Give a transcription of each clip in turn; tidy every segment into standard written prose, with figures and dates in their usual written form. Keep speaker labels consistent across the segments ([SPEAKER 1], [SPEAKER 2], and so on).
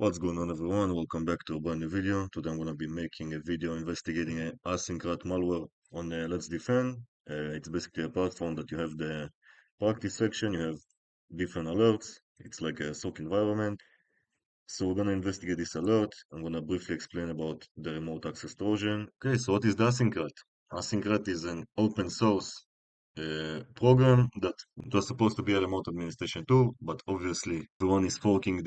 [SPEAKER 1] What's going on, everyone? Welcome back to a brand new video. Today I'm going to be making a video investigating a ASYNC malware on LetsDefend. It's basically a platform that you have the practice section, you have different alerts. It's like a SOC environment. So we're going to investigate this alert. I'm going to briefly explain about the remote access Trojan. Okay, so what is the ASYNC rat? ASYNC rat is an open source program that was supposed to be a remote administration tool, but obviously everyone is forking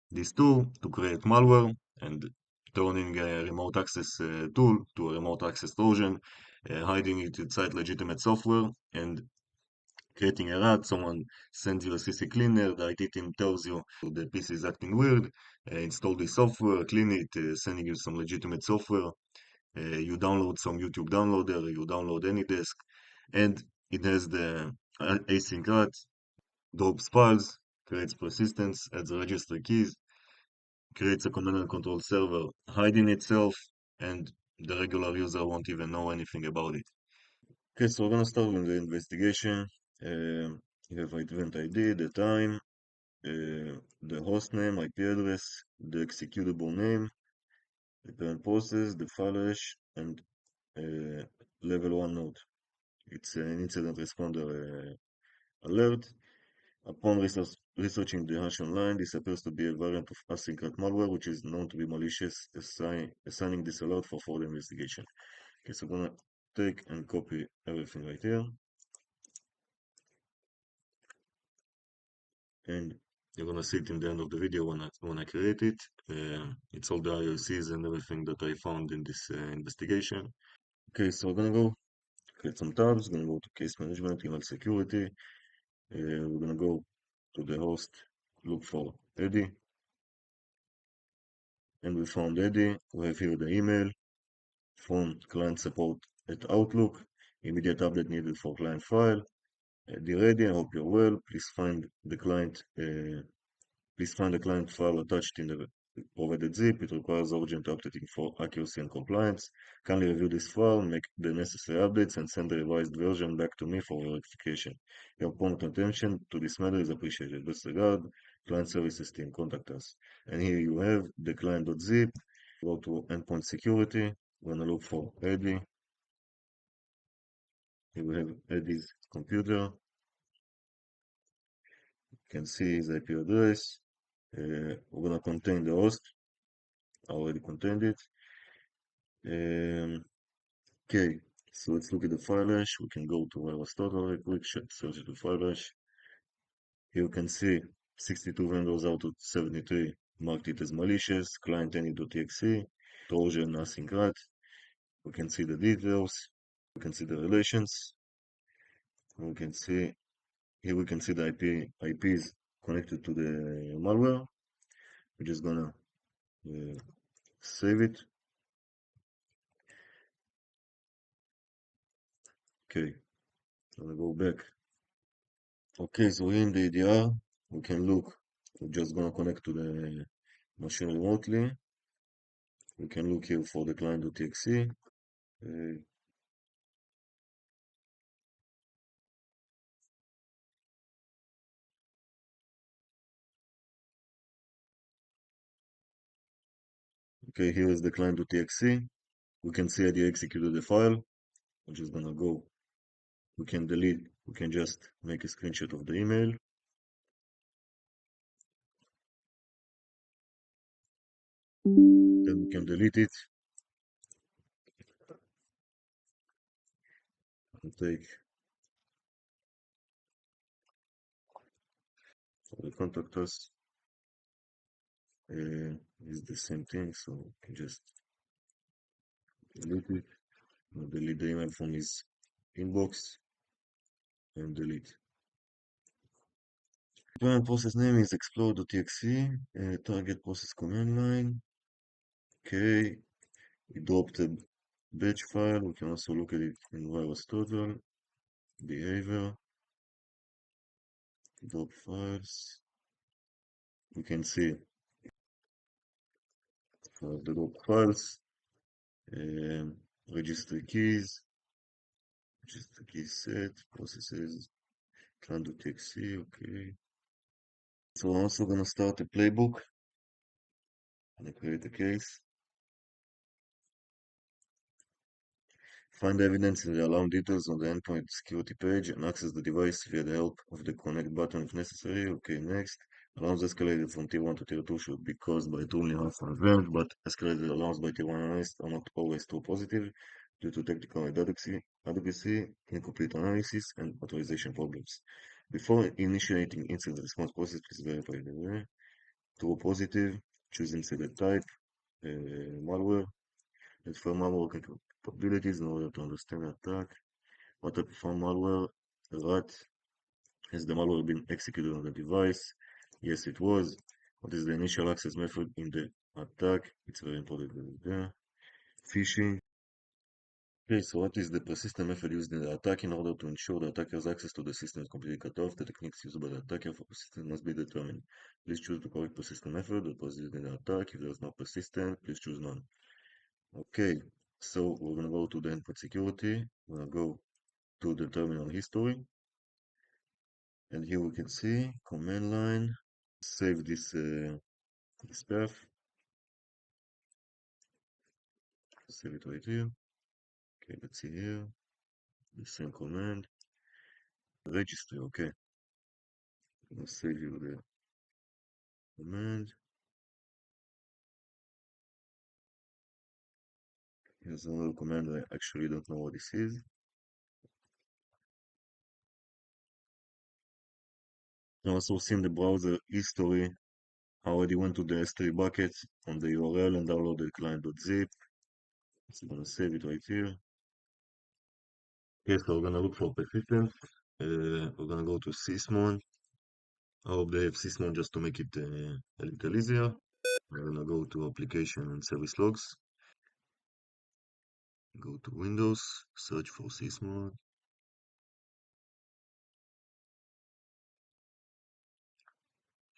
[SPEAKER 1] this tool to create malware and turning a remote access tool to a remote access Trojan, hiding it inside legitimate software, and creating a rat. Someone sends you a CC cleaner, the IT team tells you the PC is acting weird, install this software, clean it, sending you some legitimate software. You download some YouTube downloader, you download AnyDesk, and it has the async rat, drops files, creates persistence, adds registry keys, creates a command and control server hiding itself, and the regular user won't even know anything about it. Okay, so we're gonna start with the investigation. You have event ID, the time, the host name, IP address, the executable name, the parent process, the file hash, and uh, level 1 node. It's an incident responder alert. Upon researching the hash online, this appears to be a variant of async malware, which is known to be malicious, assigning this alert for further investigation. Okay, so I'm gonna take and copy everything right here, and you're gonna see it in the end of the video when I create it. It's all the IOCs and everything that I found in this investigation. Okay, so we're gonna go create some tabs. We're gonna go to case management, email security. We're gonna go to the host, look for Eddie, and we found Eddie. We have here the email from client support at Outlook. Immediate update needed for client file. Dear Eddie, I hope you're well. Please find the client file attached in the provided zip. It requires urgent updating for accuracy and compliance. Kindly review this file, make the necessary updates, and send the revised version back to me for verification. Your prompt attention to this matter is appreciated. Best regard, client services team, contact us. And here you have the client.zip. Go to endpoint security. We're gonna look for Eddie. Here we have Eddie's computer. You can see his IP address. We're gonna contain the host. I already contained it. Okay, so let's look at the file hash. We can go to virus total real quick, search the file hash. Here you can see 62 vendors out of 73 marked it as malicious, client any.exe, Trojan, async rat. We can see the details. We can see the relations. We can see here we can see the IPs connected to the malware. We're just gonna save it. Okay, I'm gonna go back. Okay, so here in the ADR, we can look. We're just gonna connect to the machine remotely. We can look here for the client.exe. Okay, here is the client.exe. We can see I executed the file. I'm just gonna go. We can delete. We can just make a screenshot of the email. Then we can delete it and take for the contact us. It's the same thing, so we can just delete it. Delete the email from his inbox and delete. Parent process name is explore.exe, target process command line. Okay, we dropped a batch file. We can also look at it in virus total, behavior, drop files. We can see the drop files, registry keys, registry key set, processes, client.exe, okay. So we're also gonna start a playbook. and I create a case. Find evidence in the alarm details on the endpoint security page and access the device via the help of the connect button if necessary. Okay, next. Alarms escalated from tier 1 to tier 2 should be caused by truly harmful event, but escalated alarms by tier 1 analysts are not always true positive due to technical inadequacy, incomplete analysis, and authorization problems. Before initiating incident response process, please verify the true positive, choose incident type, malware, and firm malware capabilities in order to understand the attack. What type of malware? Rat. Has the malware been executed on the device? Yes, it was. What is the initial access method in the attack? It's very important. Phishing. Okay, so what is the persistent method used in the attack in order to ensure the attacker's access to the system is completely cut off? The techniques used by the attacker for persistence must be determined. Please choose the correct persistent method that was used in the attack. If there is no persistent, please choose none. Okay, so we're gonna go to the endpoint security. We're gonna go to the terminal history, and here we can see command line. Save this path. Save it right here. Okay, let's see here. The same command. Registry. Okay, let's save you the command. Here's another command. I actually don't know what this is. I also seen the browser history. I already went to the S3 bucket on the URL and downloaded client.zip. So I'm gonna save it right here. Okay, so we're gonna look for persistence. We're gonna go to sysmon. I hope they have sysmon just to make it a little easier. We're gonna go to application and service logs. Go to Windows, search for sysmon.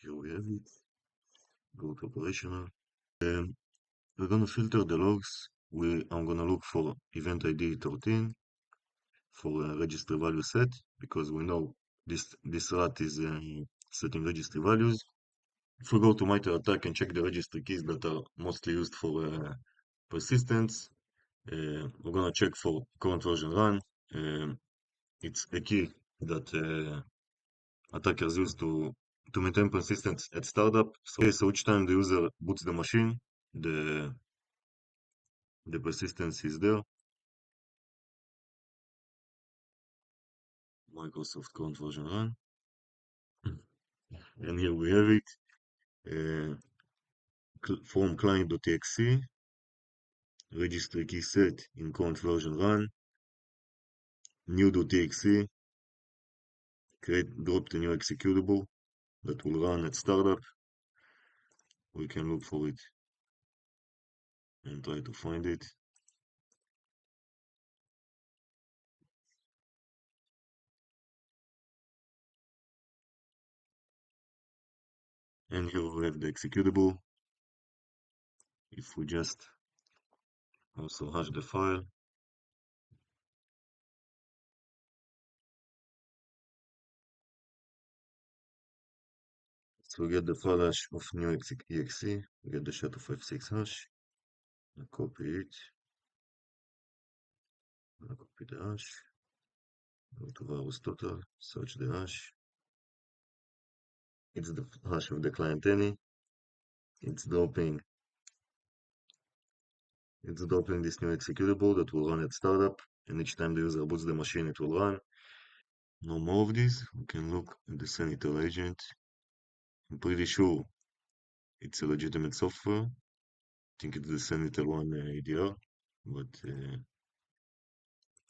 [SPEAKER 1] Here we have it. Go to operational. We're gonna filter the logs. I'm gonna look for event ID 13 for a registry value set because we know this rat is setting registry values. If we go to MITRE ATT&CK and check the registry keys that are mostly used for persistence, we're gonna check for current version run. It's a key that attackers use to maintain persistence at startup. So each time the user boots the machine, the persistence is there. Microsoft current version run. And here we have it. From client.exe, registry key set in current version run, new.exe, drop the new executable that will run at startup. We can look for it and try to find it. And here we have the executable. If we just also hash the file, so we get the file hash of new exe, we get the SHA-256 hash, I copy it, I copy the hash, go to virus total, search the hash, it's the hash of the client any, it's dropping this new executable that will run at startup, and each time the user boots the machine it will run. No more of this. We can look at the Senator agent. I'm pretty sure it's a legitimate software. I think it's the Senator 1 ADR, but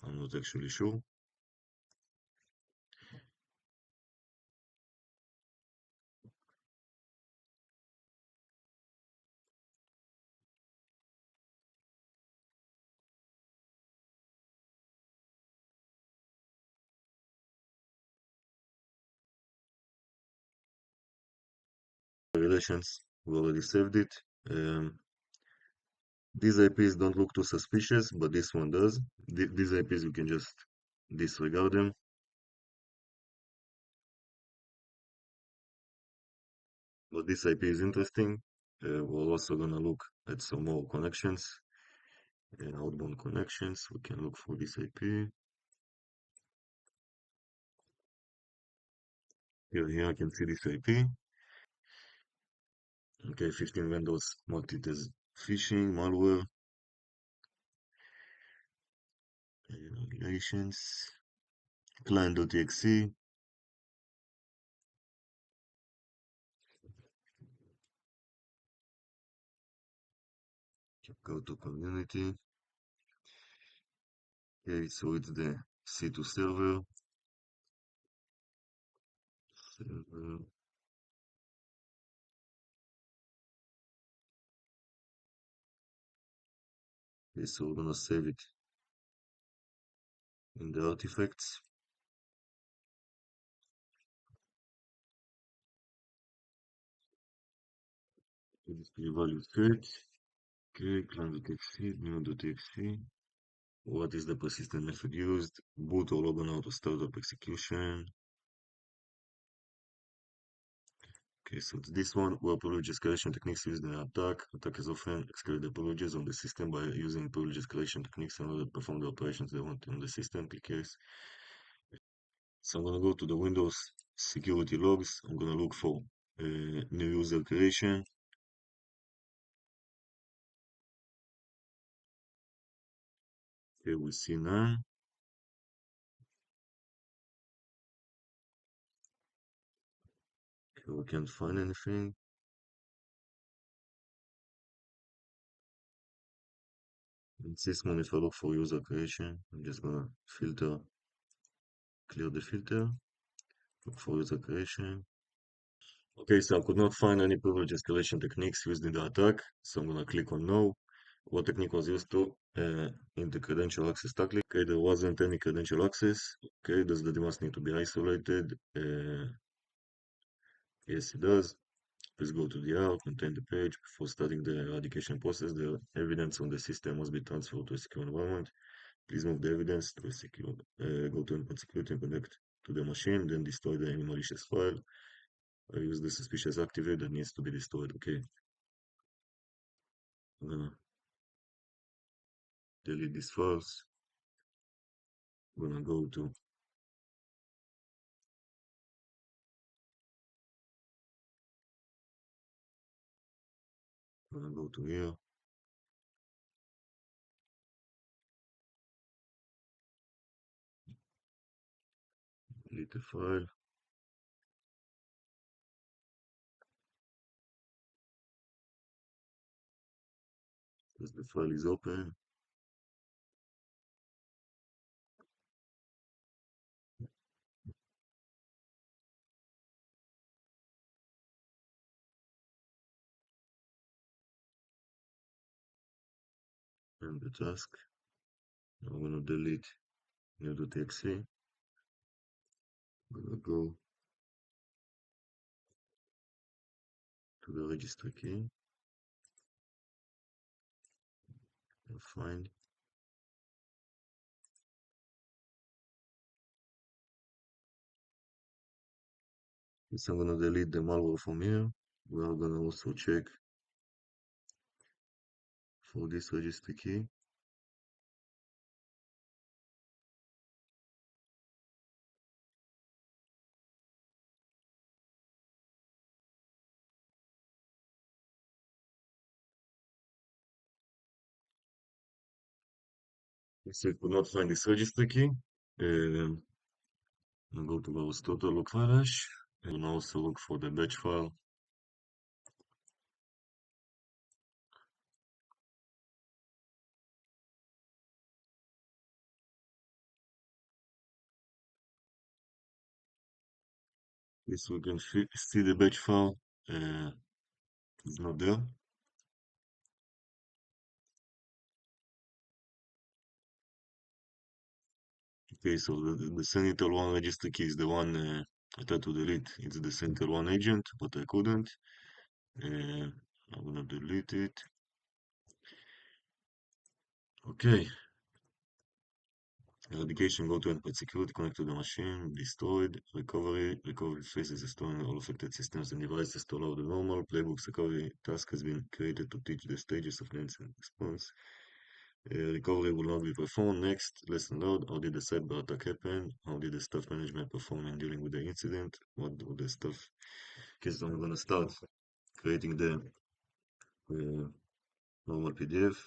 [SPEAKER 1] I'm not actually sure. Relations, we already saved it. These IPs don't look too suspicious, but this one does. These IPs you can just disregard them. But this IP is interesting. We're also gonna look at some more connections, outbound connections. We can look for this IP. Here I can see this IP. Okay, 15 vendors marked it as phishing, malware, regulations, client.exe. Go to community. Okay, so it's the C2 server. Okay, so we're gonna save it in the artifacts. Display value set. Okay, client.exe, new.exe. What is the persistent method used? Boot or log on out of startup execution. Okay, so it's this one where privilege escalation techniques used in an attack. Attackers often escalate the privileges on the system by using privilege escalation techniques in order to perform the operations they want on the system. Click yes. So I'm gonna go to the Windows security logs. I'm gonna look for new user creation. Here we see none. Okay, we can't find anything. In this one, if I look for user creation, I'm just gonna filter, clear the filter, look for user creation. Okay, so I could not find any privilege escalation techniques used in the attack, so I'm gonna click on no. What technique was used to in the credential access tactic? Okay, there wasn't any credential access. Okay, does the device need to be isolated? Yes, it does. Please go to the out, contain the page. Before starting the eradication process, the evidence on the system must be transferred to a secure environment. Please move the evidence to a secure, go to endpoint security and connect to the machine, then destroy the any malicious file. I use the suspicious activate that needs to be destroyed. Okay, I'm gonna delete these files. I'm gonna go to here, delete the file. As the file is open, and the task. Now I'm gonna delete new.exe. I'm gonna go to the registry key and find. So I'm gonna delete the malware from here. We are gonna also check for this registry key. If we could not find this registry key, I'll go to our total log file hash and also look for the batch file. This we can see the batch file is not there. Okay, so the Sentinel 1 register key is the one I tried to delete. It's the Sentinel 1 agent, but I couldn't. I'm gonna delete it. Okay. Eradication, go to endpoint security, connect to the machine, destroyed, recovery faces restoring all affected systems and devices to allow the normal. Playbook's recovery task has been created to teach the stages of the incident response. Recovery will not be performed. Next, lesson learned. How did the cyber attack happen? How did the staff management perform in dealing with the incident? What do the staff? Okay, so I'm gonna start creating the uh, normal PDF.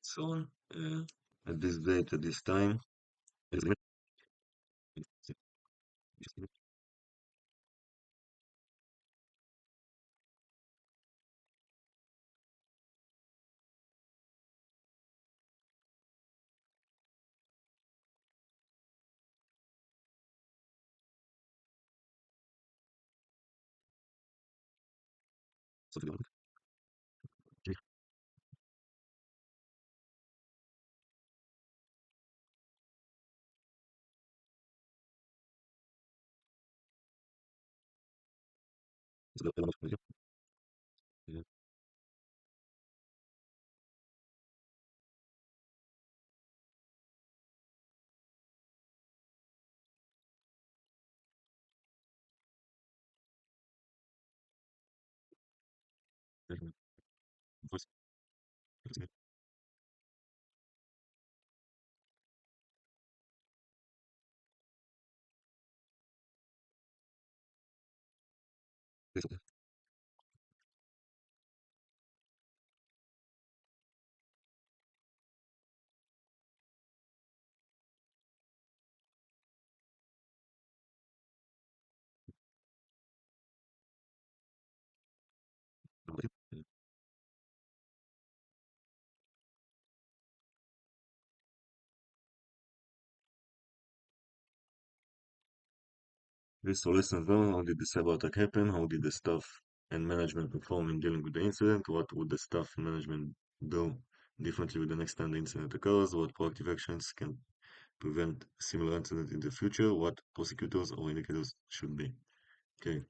[SPEAKER 1] So on. At this date, at this time. Okay, so lesson learned, how did the cyber attack happen? How did the staff and management perform in dealing with the incident? What would the staff and management do differently with the next time the incident occurs? What proactive actions can prevent similar incident in the future? What prosecutors or indicators should be? Okay,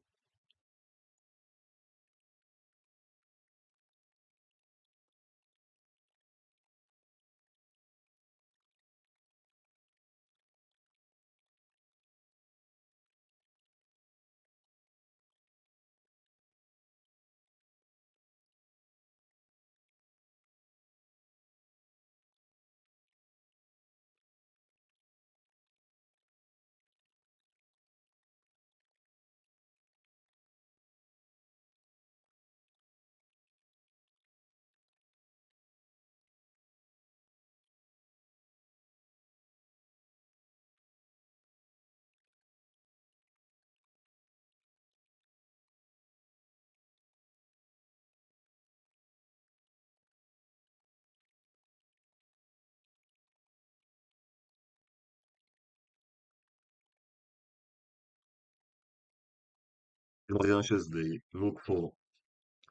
[SPEAKER 1] the hashes they look for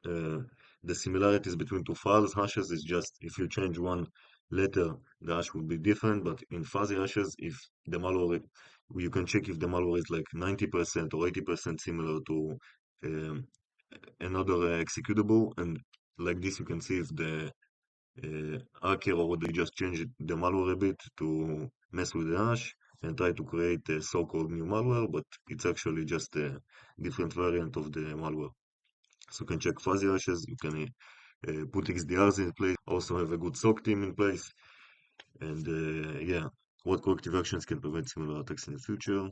[SPEAKER 1] uh, the similarities between two files. Hashes is just if you change one letter, the hash will be different. But in fuzzy hashes, if the malware, you can check if the malware is like 90% or 80% similar to um, another executable, and like this you can see if the hacker or they just change the malware a bit to mess with the hash and try to create a so-called new malware, but it's actually just a different variant of the malware. So you can check fuzzy hashes, you can put XDRs in place, also have a good SOC team in place, and yeah, what corrective actions can prevent similar attacks in the future?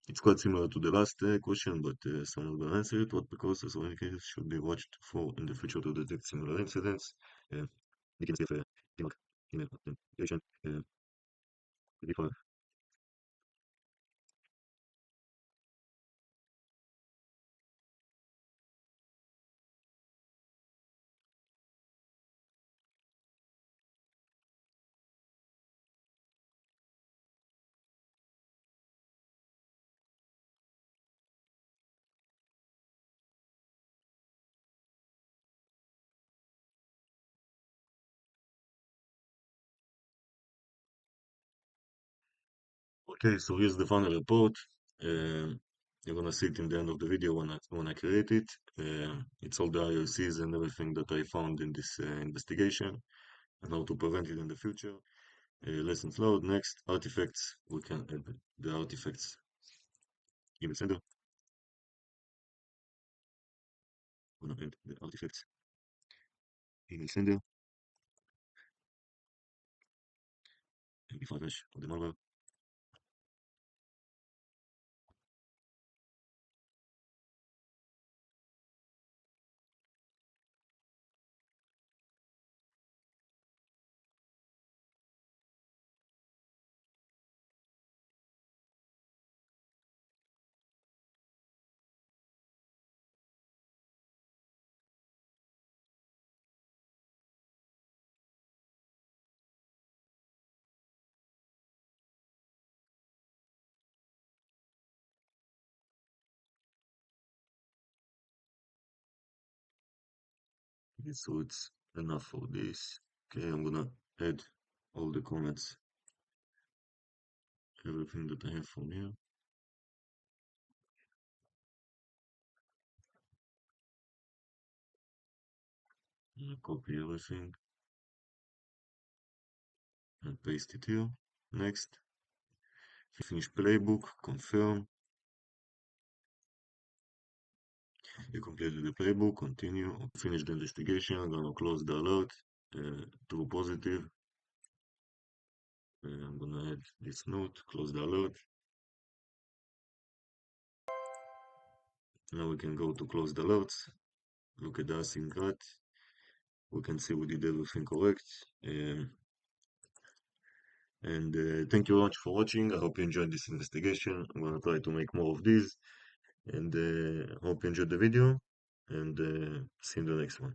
[SPEAKER 1] It's quite similar to the last question, but someone will answer it. What precautions or indicators should be watched for in the future to detect similar incidents? You can see if email authentication, default. Okay, so here's the final report. Um, You're gonna see it in the end of the video when I create it. It's all the IOCs and everything that I found in this investigation and how to prevent it in the future. Lessons load. Next, artifacts. We can add the artifacts. Email sender. We're gonna add the artifacts. Email sender. MD5 hash of the malware. Okay, so it's enough for this. Okay, I'm gonna add all the comments, everything that I have from here. Copy everything and paste it here. Next, finish playbook, confirm. You completed the playbook, continue, finish the investigation. I'm gonna close the alert, true positive. I'm gonna add this note, close the alert. Now we can go to close the alerts. Look at the ASYNC rat. We can see we did everything correct. Thank you very much for watching. I hope you enjoyed this investigation. I'm gonna try to make more of these. And hope you enjoyed the video. And see you in the next one.